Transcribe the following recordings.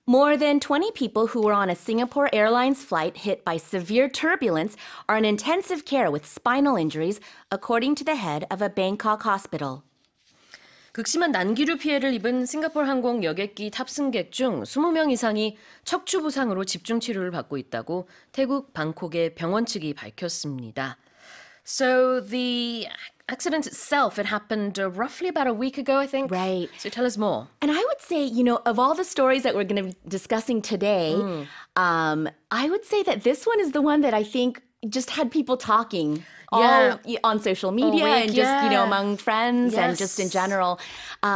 More than 20 people who were on a Singapore Airlines flight hit by severe turbulence are in intensive care with spinal injuries, according to the head of a Bangkok hospital. 극심한 난기류 피해를 입은 싱가포르 항공 여객기 탑승객 중 20명 이상이 척추 부상으로 집중 치료를 받고 있다고 태국 방콕의 병원 측이 밝혔습니다. So the accident itself, it happened roughly about a week ago, I think. Right. So tell us more. And I would say, of all the stories that we're going to be discussing today, I would say that this one is the one that I think just had people talking all on social media and just, among friends and just in general.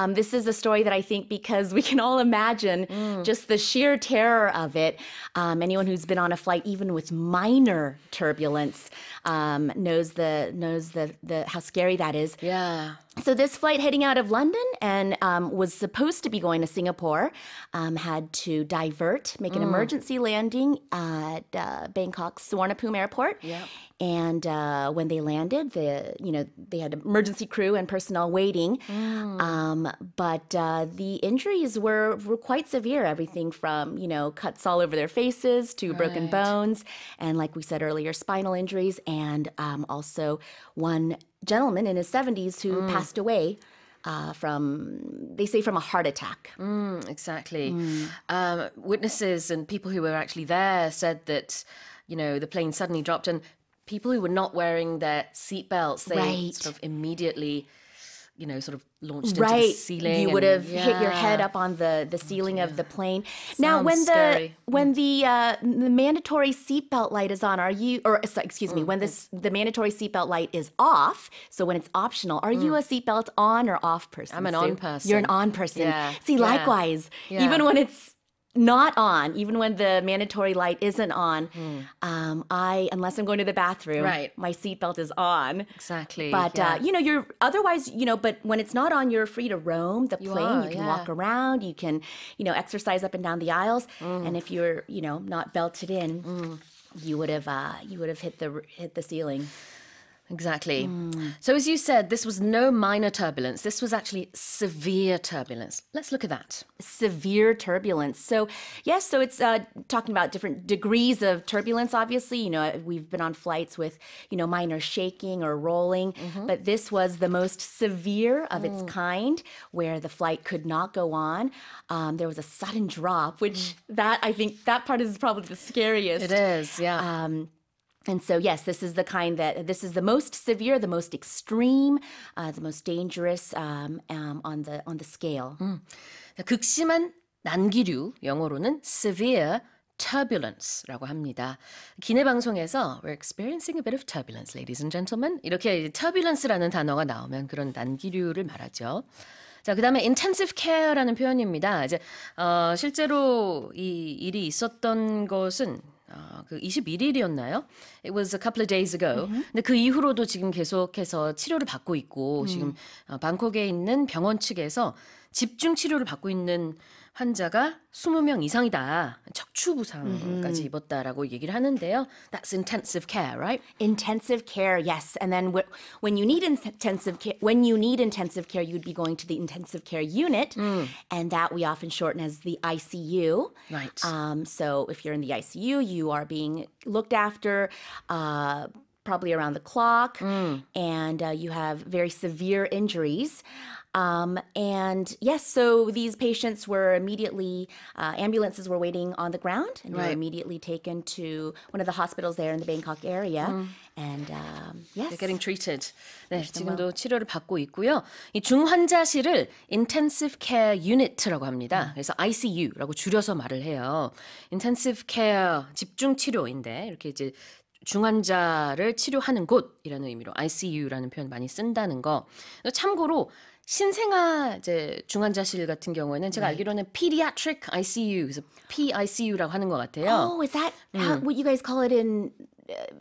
This is a story that I think because we can all imagine just the sheer terror of it. Anyone who's been on a flight, even with minor turbulence, knows the how scary that is. Yeah. So this flight heading out of London and was supposed to be going to Singapore, had to divert, make an emergency landing at Bangkok's Suvarnabhumi Airport. Yep. And when they landed, they had emergency crew and personnel waiting. But the injuries were quite severe. Everything from, cuts all over their faces to broken bones. And like we said earlier, spinal injuries. And also one gentleman in his 70s who passed away they say from a heart attack. Exactly. Witnesses and people who were actually there said that, the plane suddenly dropped and people who were not wearing their seatbelts, they sort of immediately, sort of launched into the ceiling. You would have hit your head up on the ceiling of the plane. Now, when the mandatory seatbelt light is on, when the mandatory seatbelt light is off, so when it's optional, are you a seatbelt on or off person? I'm an on person. You're an on person. Yeah. See, likewise, even when it's not on, even when the mandatory light isn't on, unless I'm going to the bathroom, my seatbelt is on. Exactly. But, you're otherwise, but when it's not on, you're free to roam the plane. You can walk around. You can, exercise up and down the aisles. And if you're, not belted in, you would have hit the ceiling. Exactly. So as you said, this was no minor turbulence. This was actually severe turbulence. Let's look at that. Severe turbulence. So, yes, so it's talking about different degrees of turbulence, obviously. We've been on flights with, minor shaking or rolling. But this was the most severe of its kind, where the flight could not go on. There was a sudden drop, which I think that part is probably the scariest. It is, yeah. And so, yes, this is the most severe, the most extreme, the most dangerous on the scale. 극심한 난기류, 영어로는 severe turbulence라고 합니다. 기내 방송에서 we're experiencing a bit of turbulence, ladies and gentlemen. 이렇게 turbulence라는 단어가 나오면 그런 난기류를 말하죠. 자, 그다음에 intensive care라는 표현입니다. 이제 실제로 이 일이 있었던 것은 그 21일이었나요? It was a couple of days ago. 근데 그 이후로도 지금 계속해서 치료를 받고 있고 지금 방콕에 있는 병원 측에서 집중 치료를 받고 있는 환자가 20명 이상이다. 척추 부상까지 입었다라고 얘기를 하는데요. That's intensive care, right? Intensive care, yes. And then when you need intensive care, you'd be going to the intensive care unit, and that we often shorten as the ICU. Right. So if you're in the ICU, you are being looked after probably around the clock, and you have very severe injuries. And yes, so these patients were immediately, ambulances were waiting on the ground and were immediately taken to one of the hospitals there in the Bangkok area. And yes. They're getting treated. 네, 지금도 치료를 받고 있고요. 이 중환자실을 intensive care unit라고 합니다. 그래서 ICU라고 줄여서 말을 해요. intensive care 집중 치료인데 이렇게 이제 중환자를 치료하는 곳이라는 의미로 ICU라는 표현 많이 쓴다는 거. 참고로 신생아 이제 중환자실 같은 경우에는 제가 알기로는 pediatric ICU, 그래서 PICU라고 하는 것 같아요. Oh, is that what you guys call it in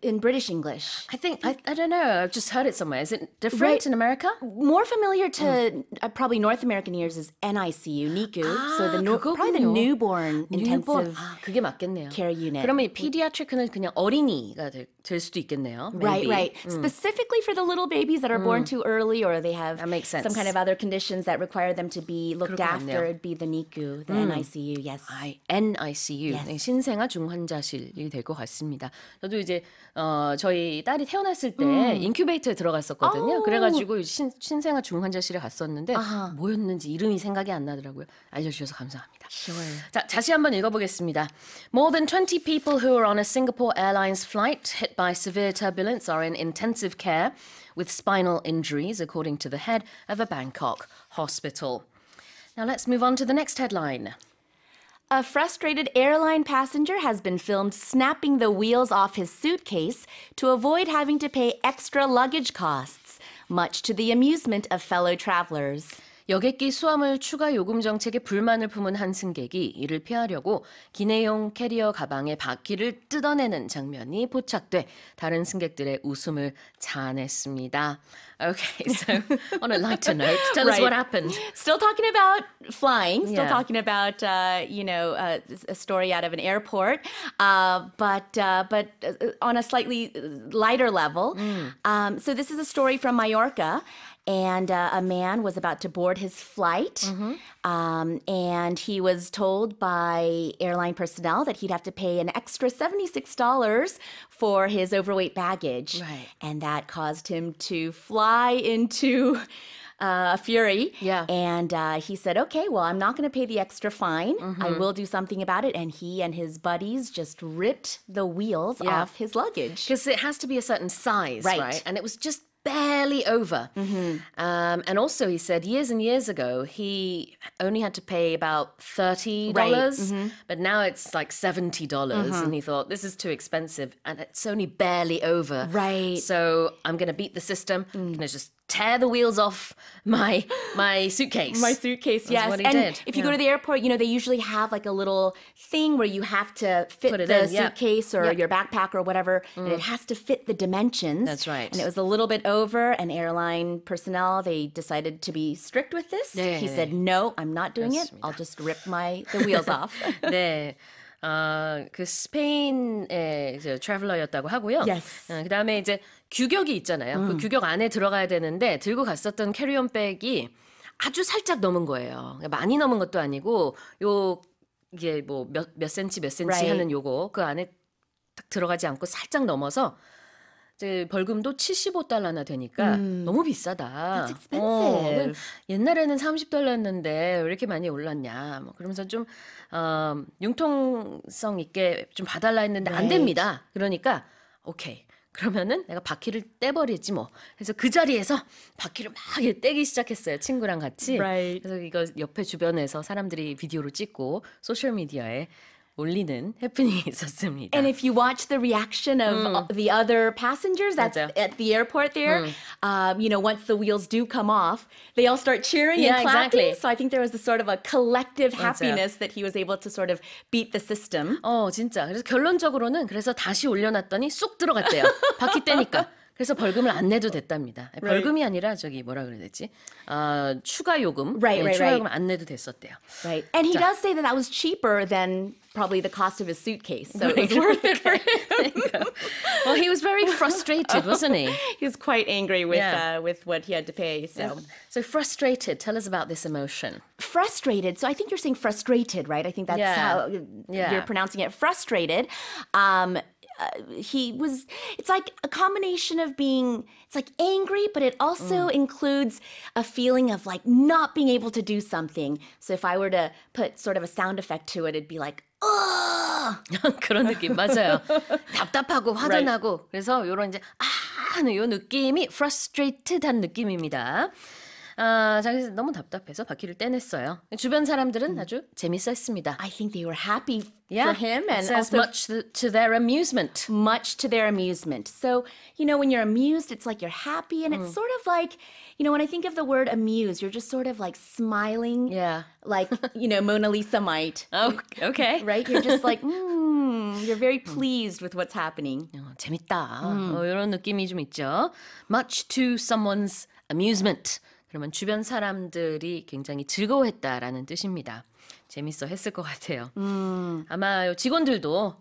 in British English? I think, I don't know, I've just heard it somewhere. Is it different in America? More familiar to probably North American ears is NICU, NICU. So probably the newborn intensive 그게 맞겠네요. care unit. 그러면 이 pediatric은 그냥 어린이가 될 수도 있겠네요. Right, maybe. right. Specifically for the little babies that are born too early or they have That makes sense. some kind of other conditions that require them to be looked after, it'd be the NICU, the NICU, yes. NICU, Yes. 신생아 중환자실이 될 것 같습니다. 저도 이제 저희 딸이 태어났을 때 인큐베이터에 들어갔었거든요. 그래가지고 신생아 중환자실에 갔었는데 뭐였는지 이름이 생각이 안 나더라고요. 알려주셔서 감사합니다. Sure. 자, 다시 한번 읽어보겠습니다. More than 20 people who were on a Singapore Airlines flight hit by severe turbulence are in intensive care with spinal injuries, according to the head of a Bangkok hospital. Now let's move on to the next headline. A frustrated airline passenger has been filmed snapping the wheels off his suitcase to avoid having to pay extra luggage costs, much to the amusement of fellow travelers. 여객기 수화물 추가 요금 정책에 불만을 품은 한 승객이 이를 피하려고 기내용 캐리어 가방의 바퀴를 뜯어내는 장면이 포착돼 다른 승객들의 웃음을 자아냈습니다. Okay, so on a lighter note, tell us what happened. Still talking about flying, still Yeah. talking about, a story out of an airport, but on a slightly lighter level. So this is a story from Mallorca. And a man was about to board his flight, and he was told by airline personnel that he'd have to pay an extra $76 for his overweight baggage. Right. And that caused him to fly into a fury. Yeah. And he said, okay, well, I'm not going to pay the extra fine. I will do something about it. And he and his buddies just ripped the wheels off his luggage. Because it has to be a certain size, Right. right? And it was just barely over. And also he said years and years ago, he only had to pay about $30, but now it's like $70. And he thought, this is too expensive. And it's only barely over. Right. So I'm going to beat the system. I'm going to just tear the wheels off my suitcase. My suitcase, That's yes. what he and did. if you go to the airport, they usually have like a little thing where you have to fit Put it the in, yeah. suitcase or Yep. your backpack or whatever. And it has to fit the dimensions. That's right. And it was a little bit over, and airline personnel, they decided to be strict with this. 네, He 네. said, no, I'm not doing it. 그렇습니다. I'll just rip the wheels off. 네. 그 스페인의 이제 트래블러였다고 하고요. Yes. 그다음에 이제 규격이 있잖아요. 그 규격 안에 들어가야 되는데 들고 갔었던 캐리온 백이 아주 살짝 넘은 거예요. 많이 넘은 것도 아니고 이게 뭐 몇 센치 Right. 하는 요거 그 안에 딱 들어가지 않고 살짝 넘어서 이제 벌금도 $75나 되니까 너무 비싸다. That's expensive. 옛날에는 $30였는데 왜 이렇게 많이 올랐냐. 뭐 그러면서 좀 융통성 있게 좀 봐달라 했는데 안 Right. 됩니다. 그러니까 오케이. 그러면은 내가 바퀴를 떼버리지 뭐. 그래서 그 자리에서 바퀴를 막 떼기 시작했어요. 친구랑 같이. Right. 그래서 이거 옆에 주변에서 사람들이 비디오로 찍고 소셜 미디어에 올리는 해프닝이 있었습니다. And if you watch the reaction of the other passengers at the airport there, once the wheels do come off, they all start cheering Yeah, and clapping. exactly. So I think there was a sort of a collective 맞아요. happiness that he was able to sort of beat the system. 진짜. 그래서 결론적으로는 그래서 다시 올려놨더니 쏙 들어갔대요. 바퀴 떼니까. 그래서 벌금을 안 내도 됐답니다. 벌금이 아니라 저기 뭐라 그래야 되지? 추가 요금. Right, right, 추가 right. 요금 안 내도 됐었대요. Right. And he does say that was cheaper than probably the cost of his suitcase. So it was worth it for him. Well, he was very frustrated, wasn't he? He was quite angry with Yeah. with what he had to pay. So frustrated. Tell us about this emotion. Frustrated. So I think you're saying frustrated, right? I think that's Yeah. how Yeah. you're pronouncing it. Frustrated. It's like a combination of it's like angry, but it also includes a feeling of like not being able to do something. So if I were to put sort of a sound effect to it, it'd be like, ugh. 그런 느낌 맞아요. 답답하고 화도 나고 그래서 요런 이제 하는 요 느낌이 frustrated한 느낌입니다. 자, 그래서 너무 답답해서 바퀴를 떼냈어요. 주변 사람들은 아주 재밌어했습니다. I think they were happy Yeah, for him it and says also much to their amusement. much to their amusement. So, when you're amused, it's like you're happy. And it's sort of like, when I think of the word amuse, you're just sort of like smiling. Yeah. Like, Mona Lisa might. Oh, okay. Right? You're just like, You're very pleased with what's happening. 재밌다. 이런 느낌이 좀 있죠. Much to someone's amusement. 그러면 주변 사람들이 굉장히 즐거워했다라는 뜻입니다. 재밌어 했을 것 같아요. 아마 직원들도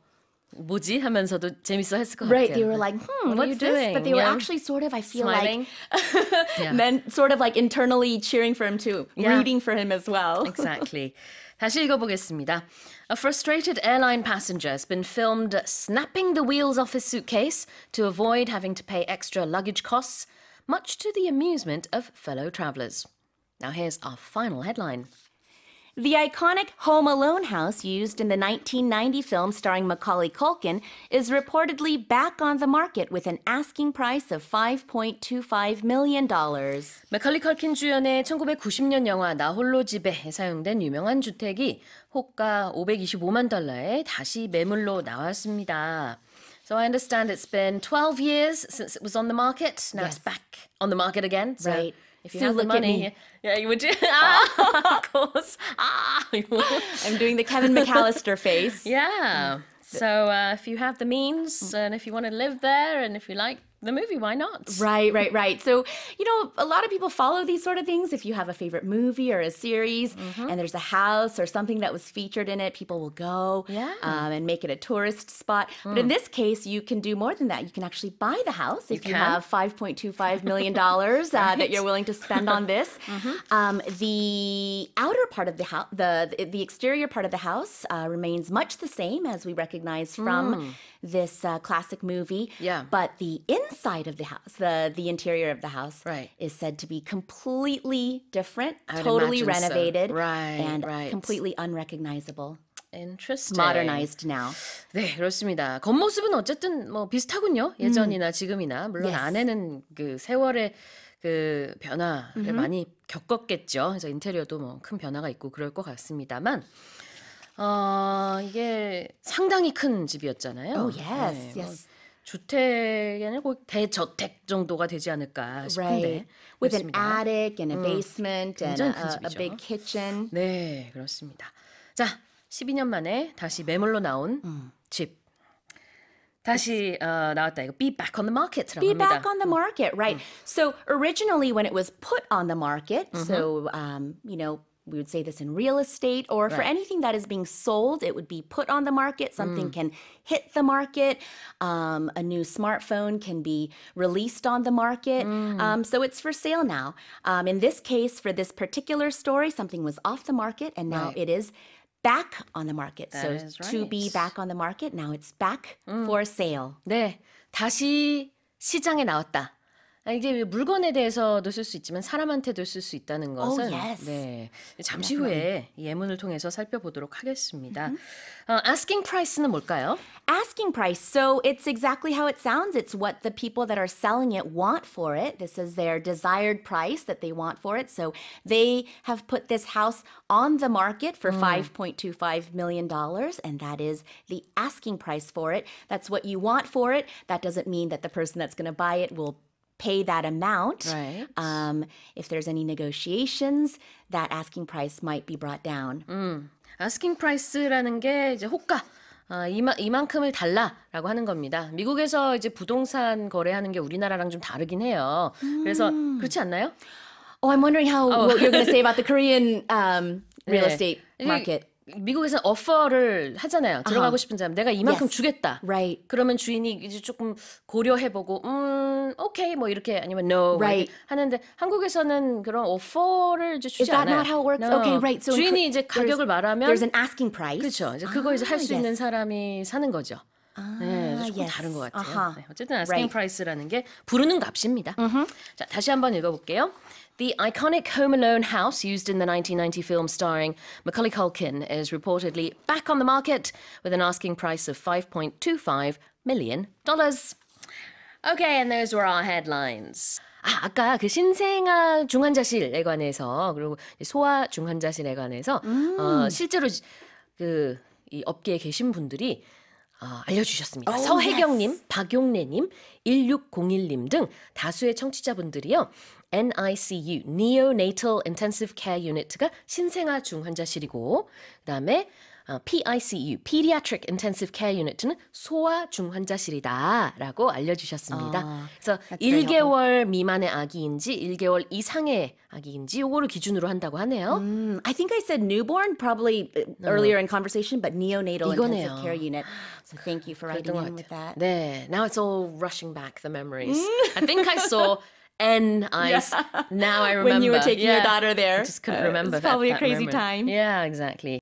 뭐지 하면서도 재밌어 했을 것 Right, 같아요. they were like, what's this? But they were actually sort of, I feel Smiling. like, then sort of like internally cheering for him too, rooting for him as well. Exactly. 다시 읽어보겠습니다. A frustrated airline passenger has been filmed snapping the wheels off his suitcase to avoid having to pay extra luggage costs, much to the amusement of fellow travelers. Now here's our final headline. The iconic Home Alone house used in the 1990 film starring Macaulay Culkin is reportedly back on the market with an asking price of $5.25 million. 맥컬리 컬킨 주연의 1990년 영화 나 홀로 집에 사용된 유명한 주택이 호가 $525만 다시 매물로 나왔습니다. So I understand it's been 12 years since it was on the market. Now it's back on the market again. So Right. if you So have the look at money, me. yeah, you would. Of course. I'm doing the Kevin McAllister face. Yeah. So if you have the means and if you want to live there and if you like the movie, why not? Right. So, a lot of people follow these sort of things. If you have a favorite movie or a series and there's a house or something that was featured in it, people will go and make it a tourist spot. But in this case, you can do more than that. You can actually buy the house if you have $5.25 million that you're willing to spend on this. The outer part of the house, the exterior part of the house remains much the same as we recognize from this classic movie. Yeah. But the inside of the house, the interior of the house, is said to be completely different, totally renovated, and completely unrecognizable. Interesting. Modernized now. 네, 그렇습니다. 겉모습은 어쨌든 뭐 비슷하군요. 예전이나 지금이나. 물론 안에는 그 세월의 그 변화를 많이 겪었겠죠. 그래서 인테리어도 뭐 큰 변화가 있고 그럴 것 같습니다만 이게 상당히 큰 집이었잖아요. Oh, yes, 네, yes. 주택이 아니라 거의 대저택 정도가 되지 않을까 싶은데. With 그렇습니다. an attic and a basement and 굉장히 큰 a 집이죠. big kitchen. 네, 그렇습니다. 자, 12년 만에 다시 매물로 나온 집. 다시 나왔다. 이거 be back on the market라고 Be 합니다. back on the market, right. So originally when it was put on the market, so, we would say this in real estate or for anything that is being sold, it would be put on the market. Something can hit the market. A new smartphone can be released on the market. So it's for sale now. In this case, for this particular story, something was off the market and now it is back on the market. That So is to be right. back on the market, now it's back for sale. 네, 다시 시장에 나왔다. 이게 물건에 대해서도 쓸 수 있지만 사람한테도 쓸 수 있다는 것은 yes. 네, 잠시 후에 이 예문을 통해서 살펴보도록 하겠습니다. asking price는 뭘까요? Asking price. So it's exactly how it sounds. It's what the people that are selling it want for it. This is their desired price that they want for it. So they have put this house on the market for $5.25 million, and that is the asking price for it. That's what you want for it. That doesn't mean that the person that's going to buy it will pay that amount. Right. If there's any negotiations, that asking price might be brought down. asking price라는 게 이제 호가. 이만큼을 달라라고 하는 겁니다. 미국에서 이제 부동산 거래하는 게 우리나라랑 좀 다르긴 해요. 그래서 그렇지 않나요? Oh, I'm wondering what you're going to say about the Korean real 네. estate market. 미국에서는 오퍼를 하잖아요. 들어가고 싶은 사람 내가 이만큼 Yes. 주겠다. Right. 그러면 주인이 이제 조금 고려해보고 오케이 뭐 이렇게 아니면 no Right. 이렇게 하는데 한국에서는 그런 오퍼를 이제 주지 Is that 않아요. not how it works? No. Okay, right. So in 주인이 이제 가격을 말하면 there's an asking price. 그렇죠. 이제 그거 이제 할 수 있는 사람이 사는 거죠. 네, 조금 yes. 다른 것 같아요. 아하. 네, 어쨌든 asking price라는 게 부르는 값입니다. 자, 다시 한번 읽어볼게요. The iconic Home Alone house used in the 1990 film starring Macaulay Culkin is reportedly back on the market with an asking price of $5.25 million. Okay, and those were our headlines. 아까 그 신생아 중환자실에 관해서 그리고 소아 중환자실에 관해서 실제로 그 이 업계에 계신 분들이 알려주셨습니다. 서혜경님, 박용래님, 1601님 등 다수의 청취자분들이요. NICU, Neonatal Intensive Care Unit가 신생아 중환자실이고 그다음에 PICU, Pediatric Intensive Care Unit는 소아 중환자실이다라고 알려주셨습니다. 그래서 1개월 미만의 아기인지 1개월 이상의 아기인지 요거를 기준으로 한다고 하네요. I think I said newborn probably earlier in conversation, but neonatal 이거네요. intensive care unit. So thank you for writing in with that. 네, now it's all rushing back the memories. I think I saw NICU. Now I remember. When you were taking your daughter there. I just couldn't remember It's probably that a crazy memory. time. Yeah, exactly.